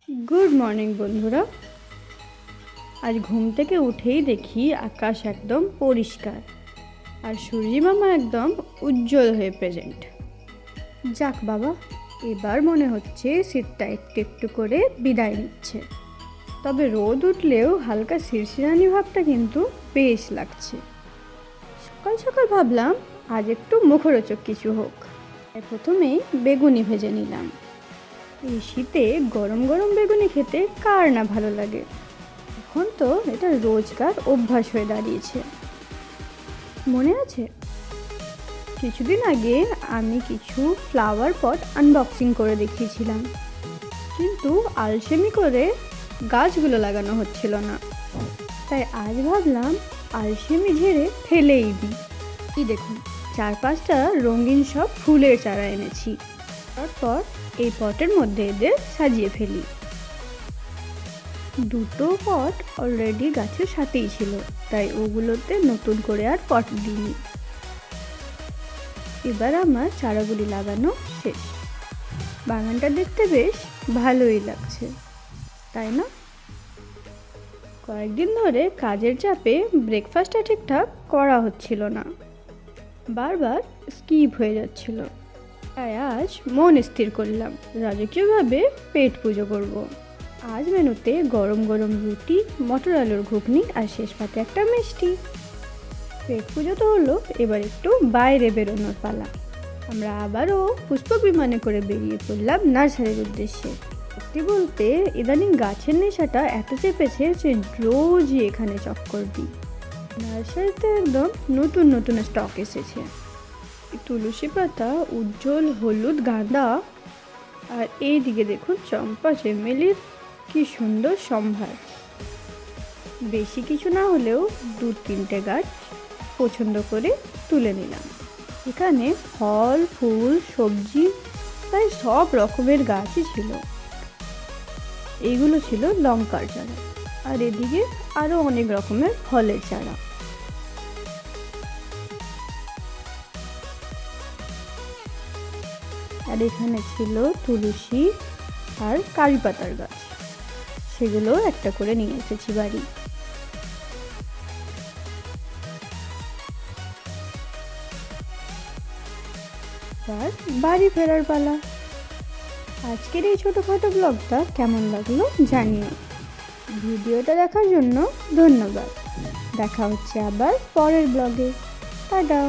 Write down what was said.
Good morning বন্ধুরা। আজ ঘুম থেকে উঠেই দেখি আকাশ একদম পরিষ্কার আর সূর্যি মামা একদম উজ্জ্বল হয়ে প্রেজেন্ট। যাক বাবা, এবার মনে হচ্ছে শীতটা একটু একটু করে বিদায় নিচ্ছে। তবে রোদ উঠলেও হালকা শিরশিরানি ভাবটা কিন্তু বেশ লাগছে। সকাল সকাল ভাবলাম আজ একটু মুখরোচক কিছু হোক, তাই প্রথমেই বেগুনি ভেজে নিলাম। এই শীতে গরম গরম বেগুনি খেতে কার না ভালো লাগে। এখন তো এটা রোজকার অভ্যাস হয়ে দাঁড়িয়েছে। মনে আছে কিছুদিন আগে আমি কিছু ফ্লাওয়ার পট আনবক্সিং করে দেখিয়েছিলাম, কিন্তু আলসেমি করে গাছগুলো লাগানো হচ্ছিল না। তাই আজ ভাবলাম আলসেমি ঝেড়ে ফেলেই দিই। কি দেখুন, 4-5টা রঙিন সব ফুলের চারা এনেছি। তারপর এই পটের মধ্যে এদের সাজিয়ে ফেলি। দুটো পট অলরেডি গাছের সাথেই ছিল, তাই ওগুলোতে নতুন করে আর পট দিইনি। এবার আমার চারাগুলি লাগানো শেষ। বাগানটা দেখতে বেশ ভালোই লাগছে, তাই না? কয়েকদিন ধরে কাজের চাপে ব্রেকফাস্টটা ঠিকঠাক করা হচ্ছিল না, বারবার স্কিপ হয়ে যাচ্ছিল। তাই আজ মন স্থির করলাম রাজকীয়ভাবে পেট পুজো করব। আজ মেনুতে গরম গরম রুটি, মটর আলুর ঘুগনি আর শেষ পাতে একটা মিষ্টি। পেট পুজো তো হলো, এবার একটু বাইরে বেরোনোর পালা। আমরা আবারও পুষ্পক বিমানে করে বেরিয়ে পড়লাম নার্সারির উদ্দেশ্যে। সত্যি বলতে ইদানিং গাছের নেশাটা এত চেপেছে যে রোজই এখানে চক্কর দিই। নার্সারিতে একদম নতুন নতুন স্টক এসেছে। তুলসী পাতা, উজ্জ্বল হলুদ গাঁদা, আর এই দিকে দেখুন চম্পা চেমেলির কি সুন্দর সম্ভার। বেশি কিছু না হলেও 2-3টে গাছ পছন্দ করে তুলে নিলাম। এখানে ফল, ফুল, সবজি প্রায় সব রকমের গাছই ছিল। এইগুলো ছিল লঙ্কার চারা, আর এদিকে আরও অনেক রকমের ফলের চারা। আর এখানে ছিল তুলসী আর কারি পাতার গাছ, সেগুলো একটা করে নিয়ে এসেছি বাড়ি। আর বাড়ি ফেরার পালা। আজকের এই ছোটোখাটো ব্লগটা কেমন লাগলো জানিও। ভিডিওটা দেখার জন্য ধন্যবাদ। দেখা হচ্ছে আবার পরের ব্লগে। টাটা।